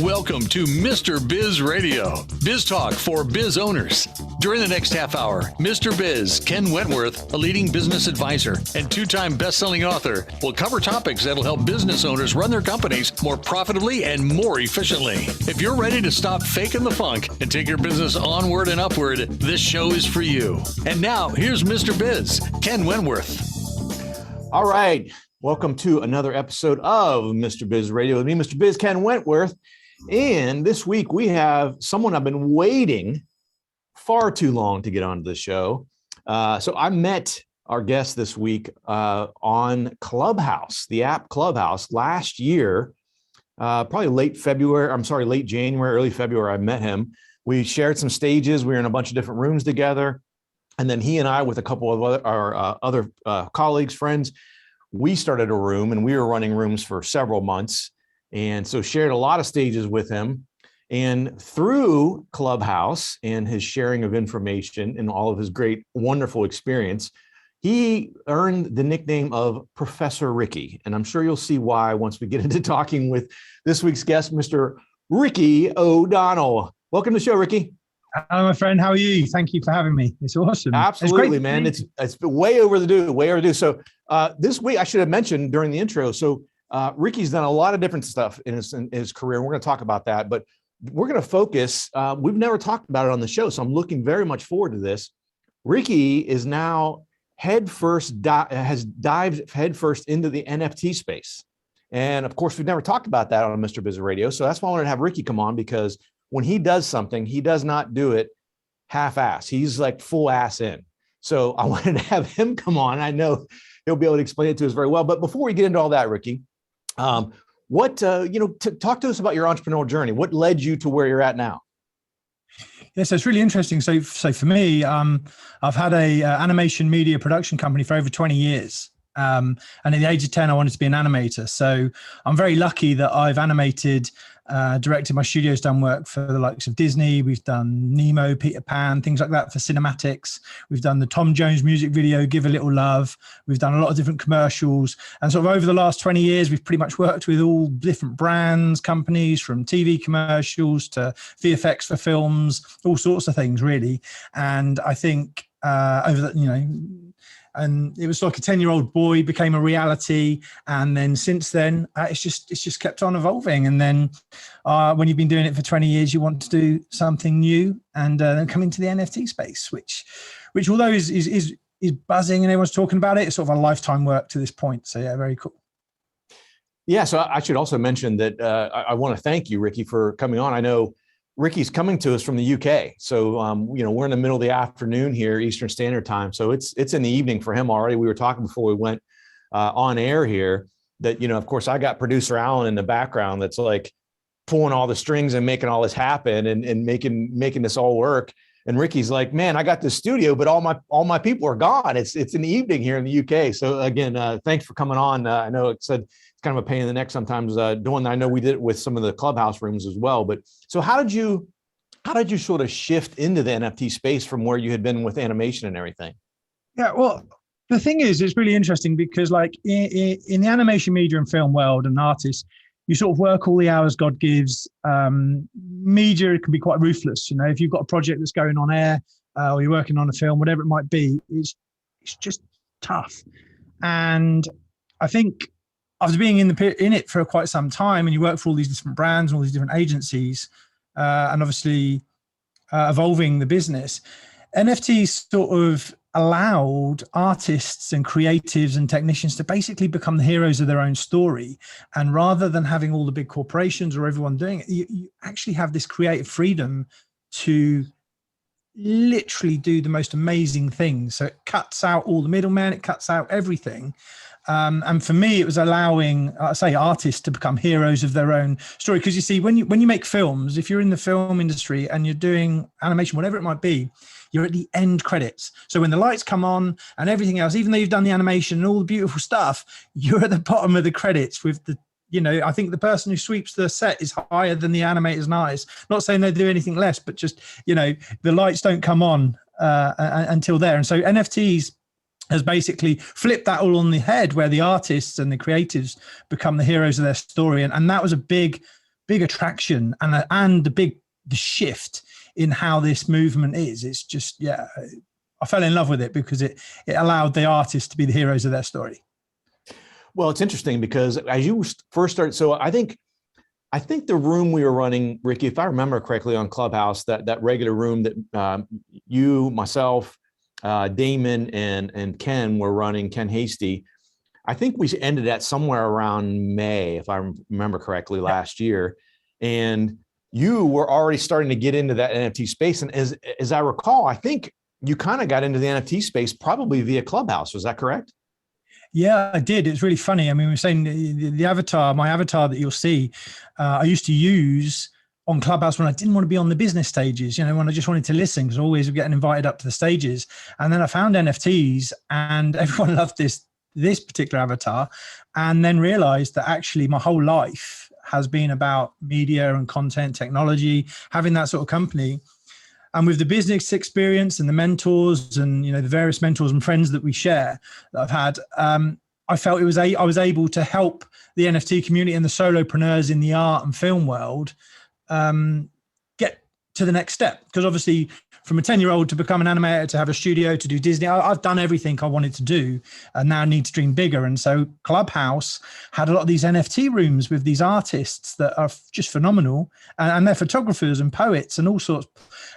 Welcome to Mr. Biz Radio, biz talk for biz owners. During the next half hour, Mr. Biz, Ken Wentworth, a leading business advisor and two-time best-selling author, will cover topics that'll help business owners run their companies more profitably and more efficiently. If you're ready to stop faking the funk and take your business onward and upward, this show is for you. And now, here's Mr. Biz, Ken Wentworth. All right. Welcome to another episode of Mr. Biz Radio with me, Mr. Biz, Ken Wentworth. And this week we have someone I've been waiting far too long to get onto the show. So I met our guest this week on Clubhouse, the app Clubhouse, last year, probably late January, early February. I met him. We shared some stages. We were in a bunch of different rooms together. And then he and I, with a couple of other colleagues, friends, we started a room, and we were running rooms for several months. And so shared a lot of stages with him. And through Clubhouse and his sharing of information and all of his great, wonderful experience, he earned the nickname of Professor Ricky. And I'm sure you'll see why once we get into talking with this week's guest, Mr. Ricky O'Donnell. Welcome to the show, Ricky. Hello, my friend. How are you? Thank you for having me. It's awesome. Absolutely, man. It's way overdue. So this week, I should have mentioned during the intro. So Ricky's done a lot of different stuff in his career. And we're going to talk about that, but we're going to focus. We've never talked about it on the show, so I'm looking very much forward to this. Ricky is now has dived headfirst into the NFT space. And of course, we've never talked about that on Mr. Biz Radio. So that's why I wanted to have Ricky come on, because when he does something, he does not do it half-ass. He's like full ass in. So I wanted to have him come on. I know he'll be able to explain it to us very well. But before we get into all that, Ricky, talk to us about your entrepreneurial journey. What led you to where you're at now? Yeah, so it's really interesting. So for me, I've had a animation media production company for over 20 years. And at the age of 10, I wanted to be an animator. So I'm very lucky that I've animated, directed. My studio's done work for the likes of Disney. We've done Nemo, Peter Pan, things like that for cinematics. We've done the Tom Jones music video, Give a Little Love. We've done a lot of different commercials. And sort of over the last 20 years, we've pretty much worked with all different brands, companies, from TV commercials to VFX for films, all sorts of things, really. And I think and it was like a 10-year-old boy became a reality. And then since then, it's just kept on evolving. And then when you've been doing it for 20 years, you want to do something new and then come into the NFT space, which although is buzzing and everyone's talking about it, it's sort of a lifetime work to this point. So yeah, very cool. Yeah. So I should also mention that I want to thank you, Ricky, for coming on. I know Ricky's coming to us from the UK. So, we're in the middle of the afternoon here, Eastern Standard Time. So it's in the evening for him already. We were talking before we went on air here that, of course, I got producer Alan in the background that's like pulling all the strings and making all this happen and making this all work. And Ricky's like, man, I got this studio, but all my people are gone. It's in the evening here in the UK. So again, thanks for coming on. I know it said kind of a pain in the neck sometimes doing that. I know we did it with some of the Clubhouse rooms as well, but so how did you sort of shift into the NFT space from where you had been with animation and everything? Yeah, well, the thing is, it's really interesting because like in the animation media and film world and artists, you sort of work all the hours God gives. Media can be quite ruthless. If you've got a project that's going on air or you're working on a film, whatever it might be, it's just tough. And I think after being in it for quite some time, and you work for all these different brands and all these different agencies, and obviously evolving the business, NFTs sort of allowed artists and creatives and technicians to basically become the heroes of their own story. And rather than having all the big corporations or everyone doing it, you actually have this creative freedom to literally do the most amazing things. So it cuts out all the middlemen, it cuts out everything. And for me, it was allowing, artists to become heroes of their own story. Because you see, when you make films, if you're in the film industry and you're doing animation, whatever it might be, you're at the end credits. So when the lights come on and everything else, even though you've done the animation and all the beautiful stuff, you're at the bottom of the credits with the, I think the person who sweeps the set is higher than the animator's eyes. Not saying they do anything less, but just, the lights don't come on until there. And so NFTs has basically flipped that all on the head, where the artists and the creatives become the heroes of their story. And that was a big attraction and the shift in how this movement is. It's just, I fell in love with it because it allowed the artists to be the heroes of their story. Well, it's interesting because as you first started, so I think the room we were running, Ricky, if I remember correctly, on Clubhouse, that regular room that you, myself, Damon, and Ken were running, Ken Hasty, I think we ended at somewhere around May, if I remember correctly, last year. And you were already starting to get into that NFT space. And as I recall, I think you kind of got into the NFT space probably via Clubhouse. Was that correct? Yeah, I did. It's really funny. I mean, we were saying the avatar, my avatar that you'll see, I used to use on Clubhouse when I didn't want to be on the business stages, when I just wanted to listen, because I always getting invited up to the stages. And then I found NFTs and everyone loved this particular avatar, and then realized that actually my whole life has been about media and content technology, having that sort of company. And with the business experience and the mentors and, the various mentors and friends that we share that I've had, I felt I was able to help the NFT community and the solopreneurs in the art and film world get to the next step. Because obviously from a 10-year-old to become an animator, to have a studio, to do Disney, I've done everything I wanted to do and now need to dream bigger. And so Clubhouse had a lot of these NFT rooms with these artists that are just phenomenal, and they're photographers and poets and all sorts,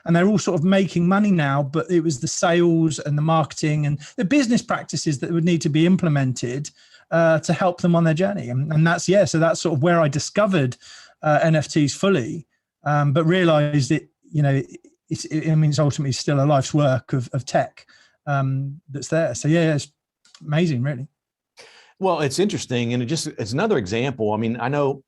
and they're all sort of making money now, but it was the sales and the marketing and the business practices that would need to be implemented to help them on their journey. And that's, so that's sort of where I discovered NFTs fully, but realized it, it's ultimately still a life's work of tech that's there. So it's amazing, really. Well, it's interesting. And it's another example. I mean, I know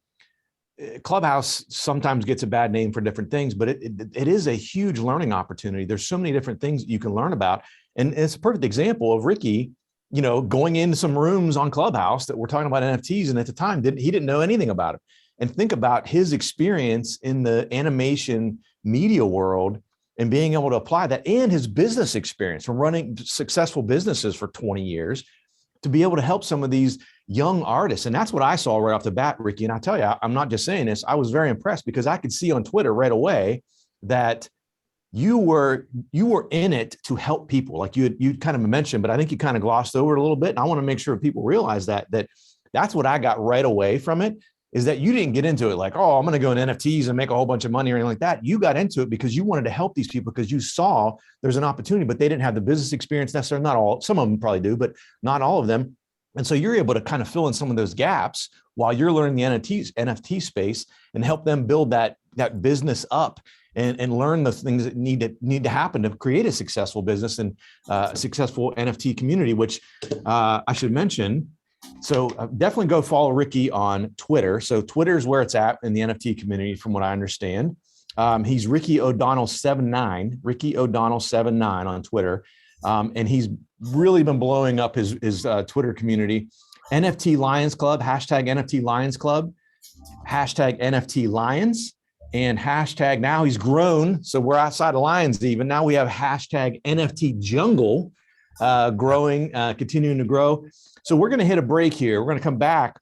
Clubhouse sometimes gets a bad name for different things, but it is a huge learning opportunity. There's so many different things you can learn about. And it's a perfect example of Ricky, going into some rooms on Clubhouse that we're talking about NFTs. And at the time, he didn't know anything about it. And think about his experience in the animation media world and being able to apply that, and his business experience from running successful businesses for 20 years to be able to help some of these young artists. And that's what I saw right off the bat, Ricky. And I tell you, I'm not just saying this, I was very impressed because I could see on Twitter right away that you were in it to help people. Like you kind of mentioned, but I think you kind of glossed over it a little bit. And I want to make sure people realize that's what I got right away from it, is that you didn't get into it like, oh, I'm going to go in NFTs and make a whole bunch of money or anything like that. You got into it because you wanted to help these people, because you saw there's an opportunity, but they didn't have the business experience necessarily. Not all, some of them probably do, but not all of them. And so you're able to kind of fill in some of those gaps while you're learning the NFT space and help them build that business up and learn the things that need to happen to create a successful business and a successful NFT community, which I should mention. So definitely go follow Ricky on Twitter. So Twitter is where it's at in the NFT community, from what I understand. He's Ricky O'Donnell 79, Ricky O'Donnell 79 on Twitter. And he's really been blowing up his Twitter community. NFT Lions Club, hashtag NFT Lions Club, hashtag NFT Lions, and hashtag, now he's grown. So we're outside of Lions even. Now we have hashtag NFT Jungle growing, continuing to grow. So we're going to hit a break here. We're going to come back,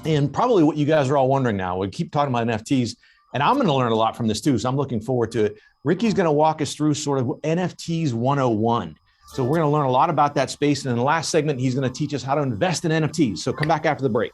and probably what you guys are all wondering now, we keep talking about NFTs, and I'm going to learn a lot from this too. So I'm looking forward to it. Ricky's going to walk us through sort of NFTs 101. So we're going to learn a lot about that space. And in the last segment, he's going to teach us how to invest in NFTs. So come back after the break.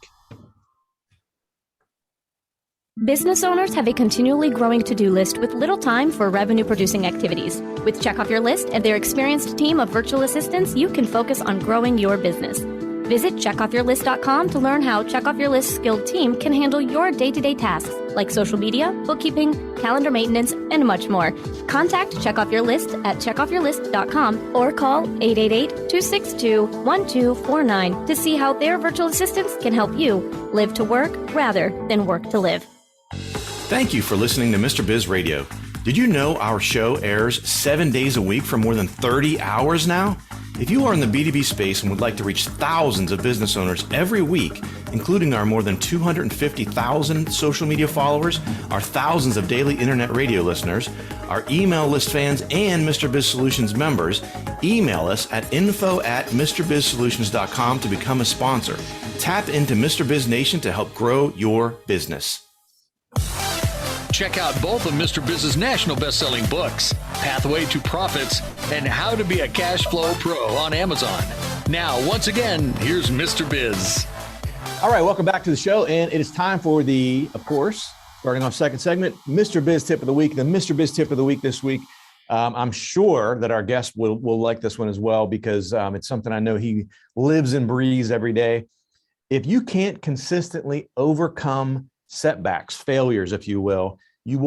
Business owners have a continually growing to-do list with little time for revenue-producing activities. With Check Off Your List and their experienced team of virtual assistants, you can focus on growing your business. Visit checkoffyourlist.com to learn how Check Off Your List's skilled team can handle your day-to-day tasks like social media, bookkeeping, calendar maintenance, and much more. Contact Check Off Your List at checkoffyourlist.com or call 888-262-1249 to see how their virtual assistants can help you live to work rather than work to live. Thank you for listening to Mr. Biz Radio. Did you know our show airs 7 days a week for more than 30 hours now? If you are in the B2B space and would like to reach thousands of business owners every week, including our more than 250,000 social media followers, our thousands of daily internet radio listeners, our email list fans and Mr. Biz Solutions members, email us at info@mrbizsolutions.com to become a sponsor. Tap into Mr. Biz Nation to help grow your business. Check out both of Mr. Biz's national best-selling books, Pathway to Profits and How to Be a Cash Flow Pro on Amazon. Now, once again, here's Mr. Biz. All right, welcome back to the show. And it is time for of course, starting off second segment, Mr. Biz Tip of the Week. The Mr. Biz Tip of the Week this week, I'm sure that our guest will like this one as well, because it's something I know he lives and breathes every day. If you can't consistently overcome setbacks, failures, if you will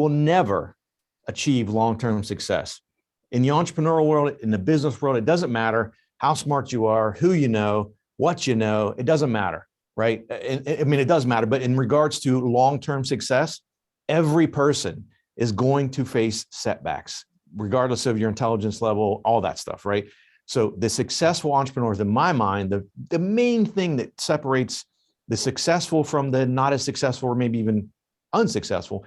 never achieve long-term success. In the entrepreneurial world, in the business world, it doesn't matter how smart you are, who you know, what you know, it doesn't matter, right? I mean, it does matter, but in regards to long-term success, every person is going to face setbacks, regardless of your intelligence level, all that stuff, right? So the successful entrepreneurs, in my mind, the main thing that separates the successful from the not as successful, or maybe even unsuccessful,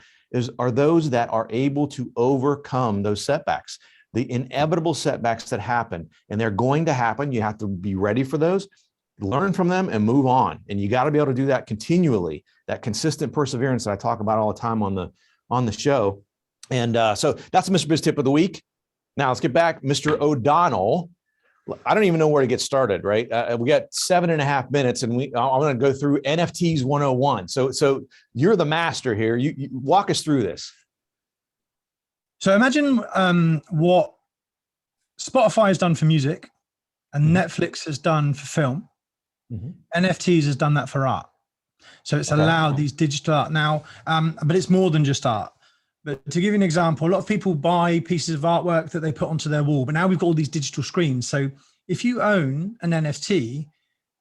are those that are able to overcome those setbacks, the inevitable setbacks that happen, and they're going to happen. You have to be ready for those, learn from them, and move on. And you got to be able to do that continually, that consistent perseverance that I talk about all the time on the show. And so that's Mr. Biz Tip of the Week. Now let's get back, Mr. O'Donnell. I don't even know where to get started, right? We got 7.5 minutes, and I'm going to go through NFTs 101. So you're the master here. You walk us through this. So imagine what Spotify has done for music and Netflix has done for film. NFTs has done that for art. So it's allowed these digital art now, but it's more than just art. But to give you an example, a lot of people buy pieces of artwork that they put onto their wall, but now we've got all these digital screens. So if you own an NFT,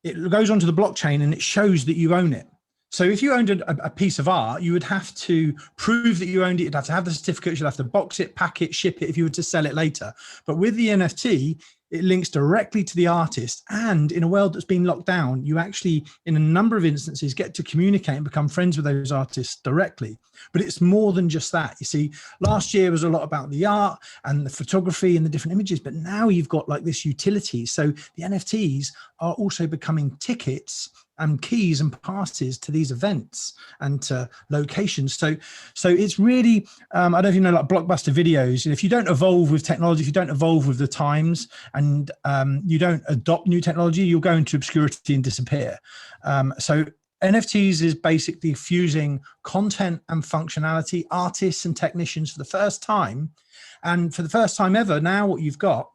it goes onto the blockchain and it shows that you own it. So if you owned a piece of art, you would have to prove that you owned it. You'd have to have the certificate. You'd have to box it, pack it, ship it if you were to sell it later. But with the NFT, it links directly to the artist. And in a world that's been locked down, you actually, in a number of instances, get to communicate and become friends with those artists directly. But it's more than just that. You see, last year was a lot about the art and the photography and the different images, but now you've got like this utility. So the NFTs are also becoming tickets and keys and passes to these events and to locations. So it's really, I don't know if you know, like Blockbuster videos, if you don't evolve with technology, if you don't evolve with the times, and you don't adopt new technology, you'll go into obscurity and disappear. So NFTs is basically fusing content and functionality, artists and technicians for the first time. And for the first time ever, now what you've got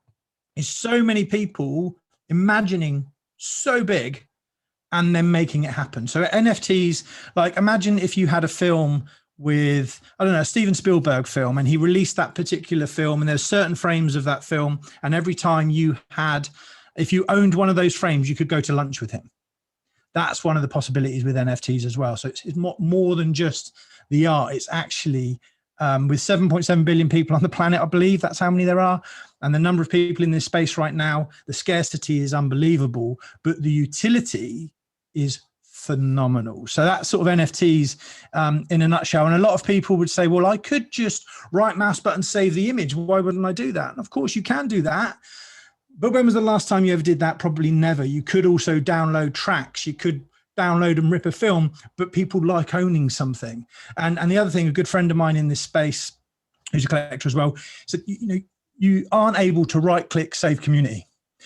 is so many people imagining so big and then making it happen. So NFTs, like imagine if you had a film with, I don't know, a Steven Spielberg film, and he released that particular film, and there's certain frames of that film, and every time if you owned one of those frames, you could go to lunch with him. That's one of the possibilities with NFTs as well. So it's more than just the art. It's actually, with 7.7 billion people on the planet, I believe that's how many there are. And the number of people in this space right now, the scarcity is unbelievable, but the utility is phenomenal. So that's sort of NFTs in a nutshell. And a lot of people would say, well, I could just right mouse button, save the image. Why wouldn't I do that? And of course you can do that. But when was the last time you ever did that? Probably never. You could also download tracks. You could download and rip a film, but people like owning something. And the other thing, a good friend of mine in this space, who's a collector as well, said, you aren't able to right click save community.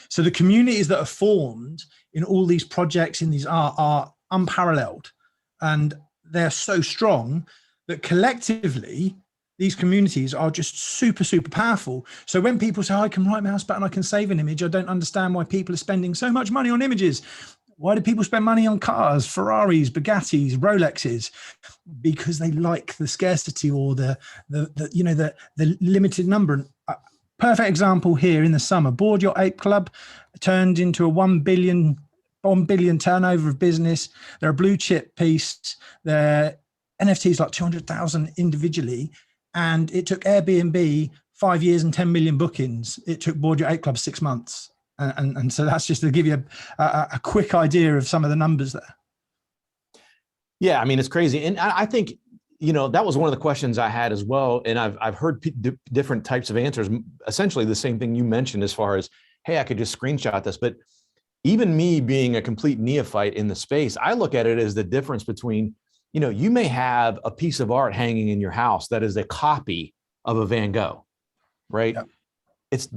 So the communities that are formed in all these projects in these are unparalleled, and they're so strong that collectively these communities are just super, super powerful. So when people say, I can right mouse button, I can save an image, I don't understand why people are spending so much money on images. Why do people spend money on cars, Ferraris, Bugattis, Rolexes? Because they like the scarcity or the limited number. And perfect example here in the summer, Board Your Ape Club turned into a 1 billion turnover of business. They're a blue chip piece. Their NFTs like 200,000 individually. And it took Airbnb 5 years and 10 million bookings. It took Board Your Ape Club 6 months. And so that's just to give you a quick idea of some of the numbers there. Yeah, I mean, it's crazy. And I think that was one of the questions I had as well. And I've heard different types of answers, essentially the same thing you mentioned as far as, hey, I could just screenshot this. But even me being a complete neophyte in the space, I look at it as the difference between, you may have a piece of art hanging in your house that is a copy of a Van Gogh, right? Yep. It's,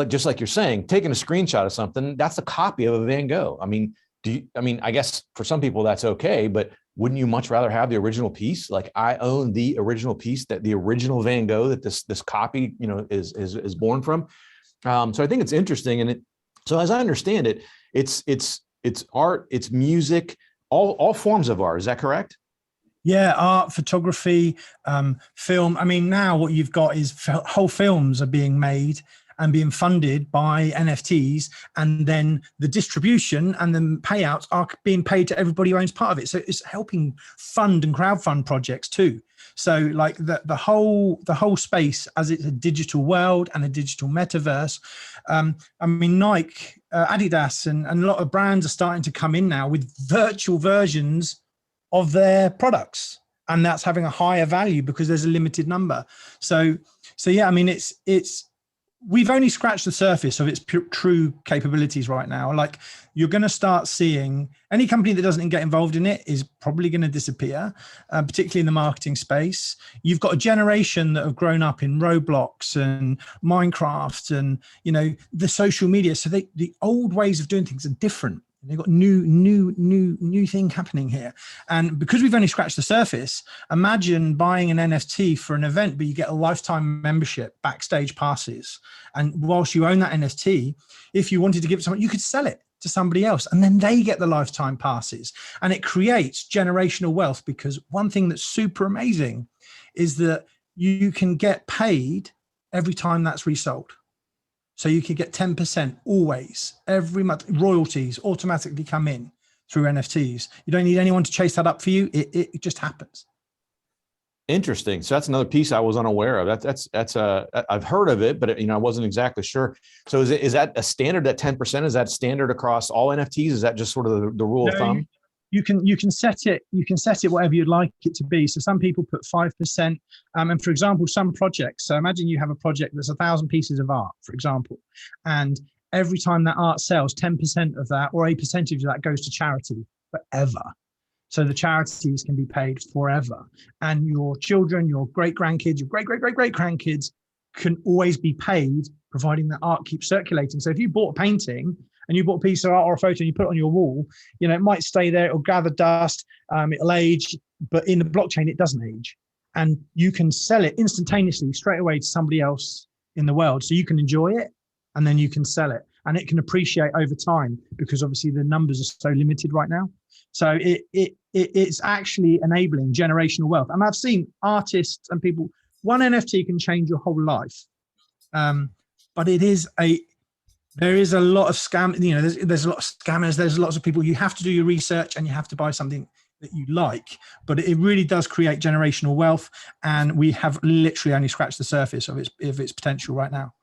just like you're saying, taking a screenshot of something, that's a copy of a Van Gogh. I mean, I guess for some people that's okay, but wouldn't you much rather have the original piece? Like, I own the original piece, that the original Van Gogh that this copy, is born from. So I think it's interesting. And so as I understand it, it's art, it's music, all forms of art. Is that correct? Yeah, art, photography, film. I mean, now what you've got is whole films are being made and being funded by NFTs, and then the distribution and the payouts are being paid to everybody who owns part of it. So it's helping fund and crowdfund projects too. So like the whole space, as it's a digital world and a digital metaverse. I mean, Nike, Adidas, and a lot of brands are starting to come in now with virtual versions of their products, and that's having a higher value because there's a limited number. So yeah, I mean, we've only scratched the surface of its true capabilities right now. Like, you're going to start seeing any company that doesn't get involved in it is probably going to disappear, particularly in the marketing space. You've got a generation that have grown up in Roblox and Minecraft and, the social media. So the old ways of doing things are different. They've got new thing happening here. And because we've only scratched the surface, imagine buying an NFT for an event, but you get a lifetime membership, backstage passes. And whilst you own that NFT, if you wanted to give it to someone, you could sell it to somebody else, and then they get the lifetime passes. And it creates generational wealth, because one thing that's super amazing is that you can get paid every time that's resold. So you can get 10% always, every month. Royalties automatically come in through NFTs. You don't need anyone to chase that up for you. It just happens. Interesting. So that's another piece I was unaware of. That's I've heard of it, but I wasn't exactly sure. So is that a standard? That 10%, is that standard across all NFTs? Is that just sort of the rule of thumb? You can set it whatever you'd like it to be. So some people put 5%. And for example, some projects, so imagine you have a project that's 1,000 pieces of art, for example, and every time that art sells, 10% of that, or a percentage of that, goes to charity forever. So the charities can be paid forever. And your children, your great-grandkids, your great-great-great-great-grandkids can always be paid, providing that art keeps circulating. So if you bought a painting and you bought a piece of art or a photo and you put it on your wall, it might stay there, it'll gather dust, it'll age, but in the blockchain, it doesn't age. And you can sell it instantaneously straight away to somebody else in the world. So you can enjoy it, and then you can sell it, and it can appreciate over time, because obviously the numbers are so limited right now. So it's actually enabling generational wealth. And I've seen artists and people, one NFT can change your whole life. But there is a lot of scam, there's a lot of scammers, there's lots of people. You have to do your research and you have to buy something that you like, but it really does create generational wealth. And we have literally only scratched the surface of its potential right now.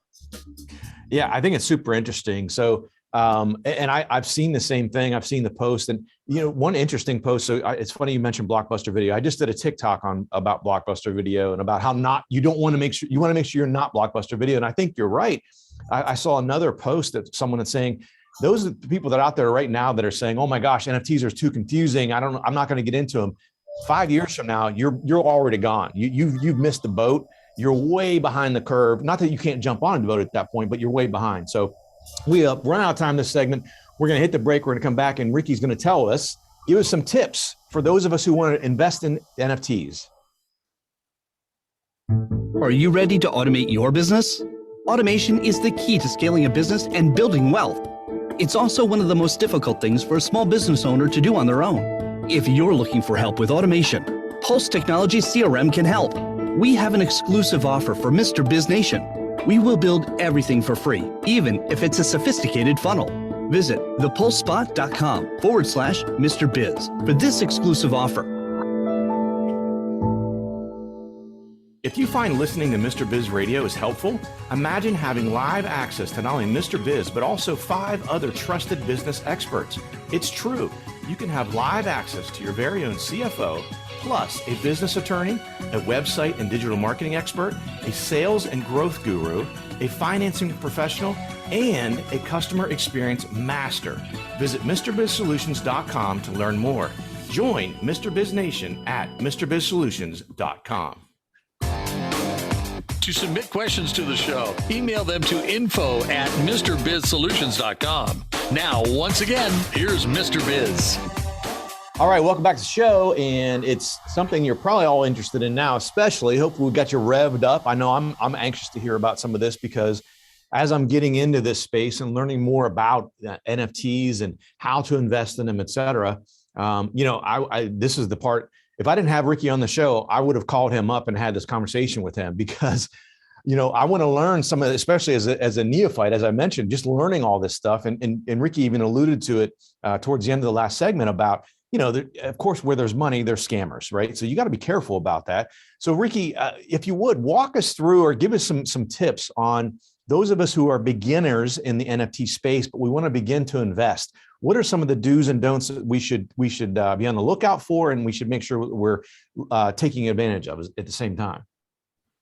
Yeah, I think it's super interesting. So, and I've seen the same thing. I've seen the post, and one interesting post. So it's funny you mentioned Blockbuster Video. I just did a TikTok about Blockbuster Video and about how you want to make sure you're not Blockbuster Video. And I think you're right. I saw another post that someone is saying, those are the people that are out there right now that are saying, oh my gosh, NFTs are too confusing. I'm not going to get into them. 5 years from now, you're already gone. You've missed the boat. You're way behind the curve. Not that you can't jump on the boat at that point, but you're way behind. So we run out of time this segment. We're going to hit the break. We're going to come back, and Ricky's going to give us some tips for those of us who want to invest in NFTs. Are you ready to automate your business? Automation is the key to scaling a business and building wealth. It's also one of the most difficult things for a small business owner to do on their own. If you're looking for help with automation, Pulse Technology CRM can help. We have an exclusive offer for Mr. Biz Nation. We will build everything for free, even if it's a sophisticated funnel. Visit thepulsespot.com/Mr. Biz for this exclusive offer. If you find listening to Mr. Biz Radio is helpful, imagine having live access to not only Mr. Biz, but also 5 other trusted business experts. It's true. You can have live access to your very own CFO, plus a business attorney, a website and digital marketing expert, a sales and growth guru, a financing professional, and a customer experience master. Visit MrBizSolutions.com to learn more. Join Mr. Biz Nation at MrBizSolutions.com. To submit questions to the show, email them to info@MrBizSolutions.com. Now, once again, here's Mr. Biz. All right, welcome back to the show. And it's something you're probably all interested in now, especially. Hopefully we got you revved up. I know I'm anxious to hear about some of this because as I'm getting into this space and learning more about NFTs and how to invest in them, et cetera, this is the part. If I didn't have Ricky on the show, I would have called him up and had this conversation with him because, I want to learn some of it, especially as a neophyte, as I mentioned, just learning all this stuff. And Ricky even alluded to it towards the end of the last segment about, of course, where there's money, there's scammers, right? So you got to be careful about that. So Ricky, if you would walk us through or give us some tips on those of us who are beginners in the NFT space, but we want to begin to invest. What are some of the do's and don'ts that we should be on the lookout for, and we should make sure we're taking advantage of at the same time?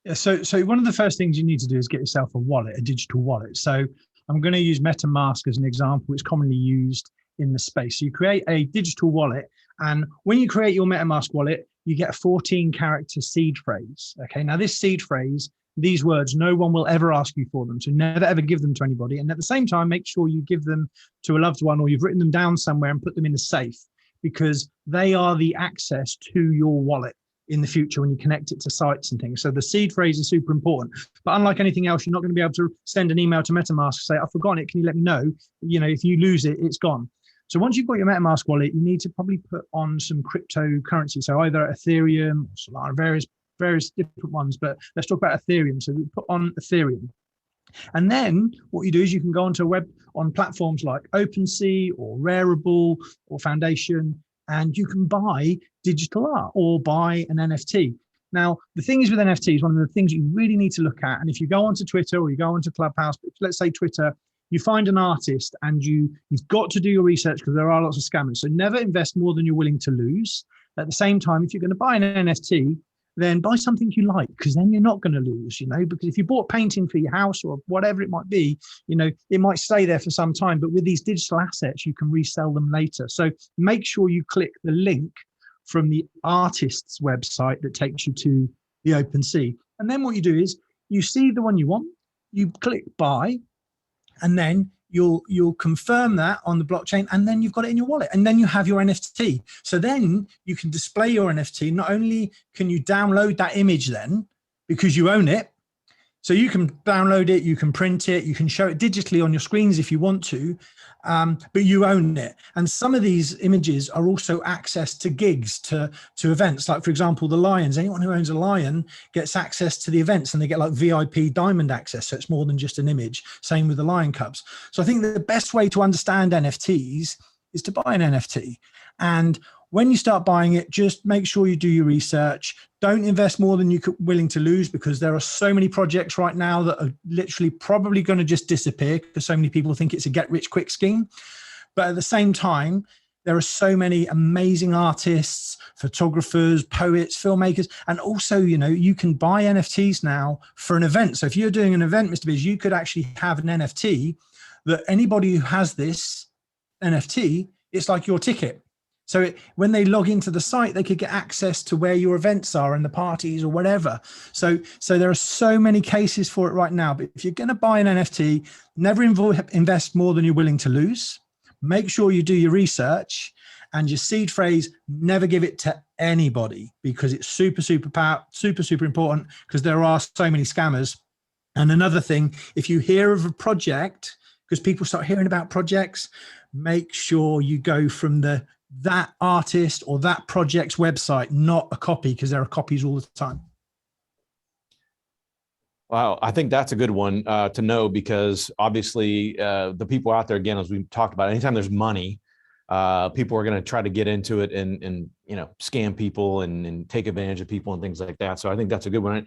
Yeah, so one of the first things you need to do is get yourself a wallet, a digital wallet. So I'm going to use MetaMask as an example. It's commonly used in the space. So you create a digital wallet, and when you create your MetaMask wallet, you get a 14-character seed phrase. Okay, now this seed phrase, these words, no one will ever ask you for them. So never, ever give them to anybody. And at the same time, make sure you give them to a loved one, or you've written them down somewhere and put them in a safe, because they are the access to your wallet in the future when you connect it to sites and things. So the seed phrase is super important. But unlike anything else, you're not going to be able to send an email to MetaMask and say, I've forgotten it. Can you let me know? If you lose it, it's gone. So once you've got your MetaMask wallet, you need to probably put on some cryptocurrency. So either Ethereum, or various different ones, but let's talk about Ethereum. So we put on Ethereum. And then what you do is you can go onto on platforms like OpenSea or Rarible or Foundation, and you can buy digital art or buy an NFT. Now, the thing is with NFTs, one of the things you really need to look at, and if you go onto Twitter or you go onto Clubhouse, but let's say Twitter, you find an artist and you've got to do your research because there are lots of scammers. So never invest more than you're willing to lose. At the same time, if you're going to buy an NFT, then buy something you like, because then you're not going to lose, because if you bought painting for your house or whatever it might be, it might stay there for some time, but with these digital assets, you can resell them later. So make sure you click the link from the artist's website that takes you to the OpenSea. And then what you do is you see the one you want, you click buy, and then you'll confirm that on the blockchain, and then you've got it in your wallet, and then you have your NFT. So then you can display your NFT. Not only can you download that image then, because you own it, so you can download it, you can print it, you can show it digitally on your screens if you want to, but you own it. And some of these images are also access to gigs, to events. Like, for example, the Lions. Anyone who owns a lion gets access to the events, and they get like VIP diamond access. So it's more than just an image. Same with the Lion Cubs. So I think that the best way to understand NFTs is to buy an NFT. And when you start buying it, just make sure you do your research. Don't invest more than you're willing to lose, because there are so many projects right now that are literally probably going to just disappear because so many people think it's a get-rich-quick scheme. But at the same time, there are so many amazing artists, photographers, poets, filmmakers, and also, you can buy NFTs now for an event. So if you're doing an event, Mr. Biz, you could actually have an NFT that anybody who has this NFT, it's like your ticket. So when they log into the site, they could get access to where your events are and the parties or whatever. So there are so many cases for it right now. But if you're going to buy an NFT, never invest more than you're willing to lose. Make sure you do your research, and your seed phrase, never give it to anybody, because it's super important, because there are so many scammers. And another thing, if you hear of a project, because people start hearing about projects, make sure you go from that artist or that project's website, not a copy, because there are copies all the time. Wow, I think that's a good one to know, because obviously the people out there, again, as we talked about, anytime there's money, people are going to try to get into it and scam people and take advantage of people and things like that. So I think that's a good one.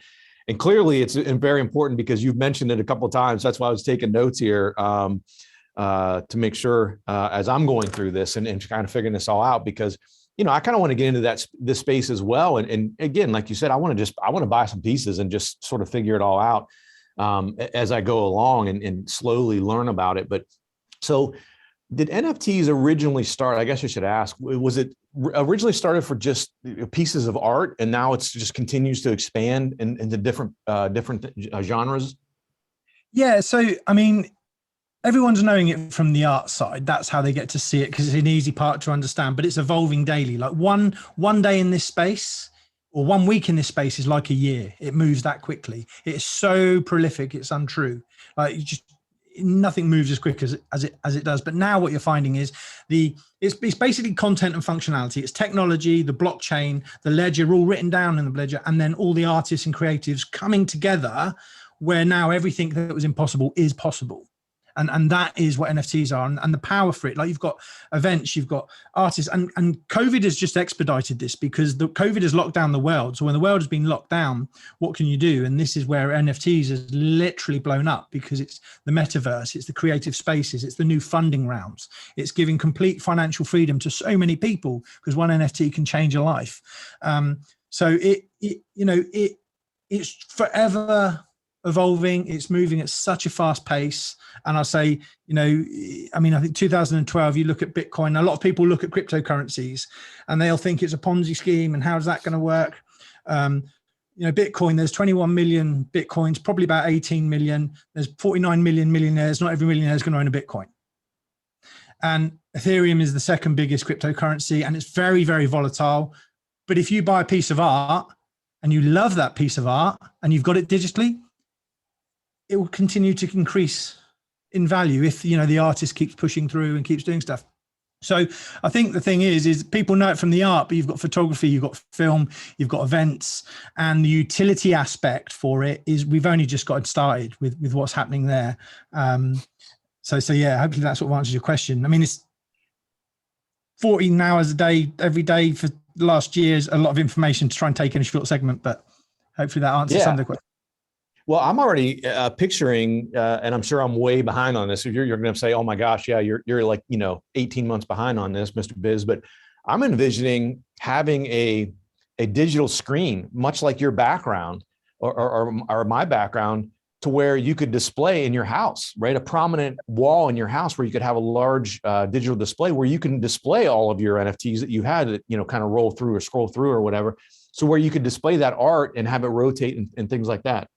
And clearly it's very important because you've mentioned it a couple of times. That's why I was taking notes here to make sure as I'm going through this and kind of figuring this all out, because, I kind of want to get into this space as well. And again, like you said, I want to buy some pieces and just sort of figure it all out as I go along and slowly learn about it. But so did NFTs originally start? I guess I should ask, was it originally started for just pieces of art and now it's just continues to expand into different genres? Yeah. So, I mean, everyone's knowing it from the art side. That's how they get to see it because it's an easy part to understand, but it's evolving daily. Like one day in this space or 1 week in this space is like a year. It moves that quickly. It's so prolific. It's untrue. Like nothing moves as quick as it does. But now what you're finding is it's basically content and functionality. It's technology, the blockchain, the ledger, all written down in the ledger, and then all the artists and creatives coming together where now everything that was impossible is possible. And that is what NFTs are, and the power for it. Like you've got events, you've got artists, and COVID has just expedited this because COVID has locked down the world. So when the world has been locked down, what can you do? And this is where NFTs has literally blown up because it's the metaverse, it's the creative spaces, it's the new funding rounds. It's giving complete financial freedom to so many people because one NFT can change a life. So it's forever evolving. It's moving at such a fast pace. And I say, I think 2012, you look at Bitcoin, a lot of people look at cryptocurrencies and they'll think it's a Ponzi scheme and how's that going to work? Bitcoin, there's 21 million Bitcoins, probably about 18 million. There's 49 million millionaires. Not every millionaire is going to own a Bitcoin. And Ethereum is the second biggest cryptocurrency and it's very, very volatile. But if you buy a piece of art and you love that piece of art and you've got it digitally, it will continue to increase in value if the artist keeps pushing through and keeps doing stuff. So I think the thing is people know it from the art, but you've got photography, you've got film, you've got events, and the utility aspect for it is we've only just got started with what's happening there. So yeah, hopefully that sort of answers your question. I mean, it's 14 hours a day, every day for the last years, a lot of information to try and take in a short segment, but hopefully that answers some of the questions. Well, I'm already picturing, and I'm sure I'm way behind on this. If you're going to say, "Oh my gosh, yeah, you're like 18 months behind on this, Mr. Biz," but I'm envisioning having a digital screen, much like your background or my background, to where you could display in your house, right? A prominent wall in your house where you could have a large digital display where you can display all of your NFTs that you had that kind of roll through or scroll through or whatever. So where you could display that art and have it rotate and things like that.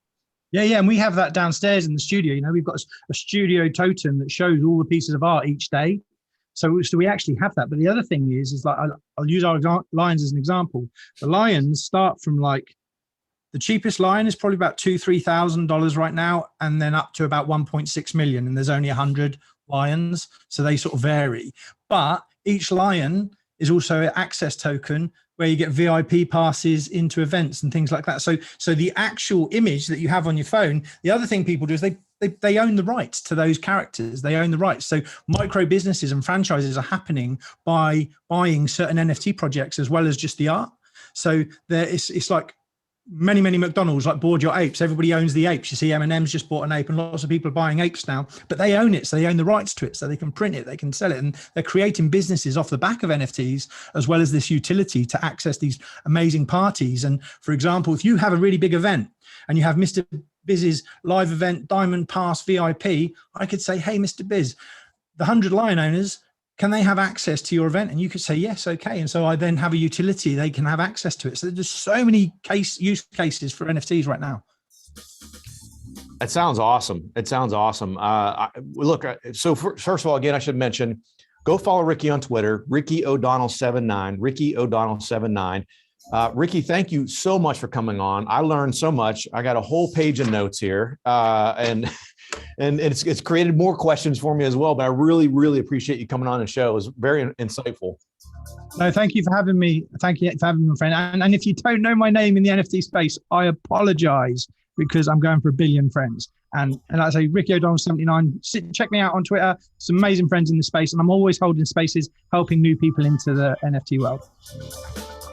Yeah, and we have that downstairs in the studio. We've got a studio totem that shows all the pieces of art each day. So we actually have that. But the other thing is like I'll use our lions as an example. The lions start from like the cheapest lion is probably about $2,000-$3,000 right now, and then up to about 1.6 million. And there's only 100 lions, so they sort of vary. But each lion is also an access token where you get VIP passes into events and things like that. So the actual image that you have on your phone, the other thing people do is they own the rights to those characters. They own the rights. So micro businesses and franchises are happening by buying certain NFT projects as well as just the art. So it's like many McDonald's like board your apes. Everybody owns the apes. You see M&M's just bought an ape and lots of people are buying apes now, but they own it. So they own the rights to it, so they can print it, they can sell it, and they're creating businesses off the back of NFTs as well as this utility to access these amazing parties. And for example, if you have a really big event and you have Mr. Biz's live event, Diamond Pass VIP, I could say, hey, Mr. Biz, the 100 lion owners, can they have access to your event? And you could say, yes, okay. And so I then have a utility, they can have access to it. So there's so many use cases for NFTs right now. It sounds awesome. So first of all, again, I should mention, go follow Ricky on Twitter, Ricky O'Donnell79, Ricky O'Donnell79. Ricky, thank you so much for coming on. I learned so much. I got a whole page of notes here, and it's created more questions for me as well. But I really, really appreciate you coming on the show. It was very insightful. No, thank you for having me. Thank you for having me, friend. And if you don't know my name in the NFT space, I apologize because I'm going for 1 billion friends. And like I say, Ricky O'Donnell 79, check me out on Twitter. Some amazing friends in the space. And I'm always holding spaces, helping new people into the NFT world.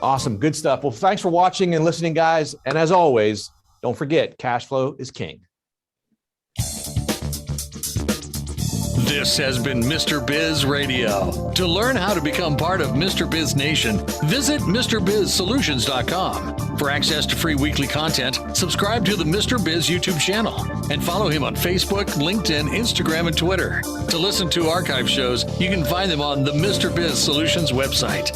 Awesome. Good stuff. Well, thanks for watching and listening, guys. And as always, Don't forget, cash flow is king. This has been Mr. Biz Radio. To learn how to become part of Mr. Biz Nation, visit MrBizSolutions.com. For access to free weekly content, subscribe to the Mr. Biz YouTube channel and follow him on Facebook, LinkedIn, Instagram, and Twitter. To listen to archive shows, you can find them on the Mr. Biz Solutions website.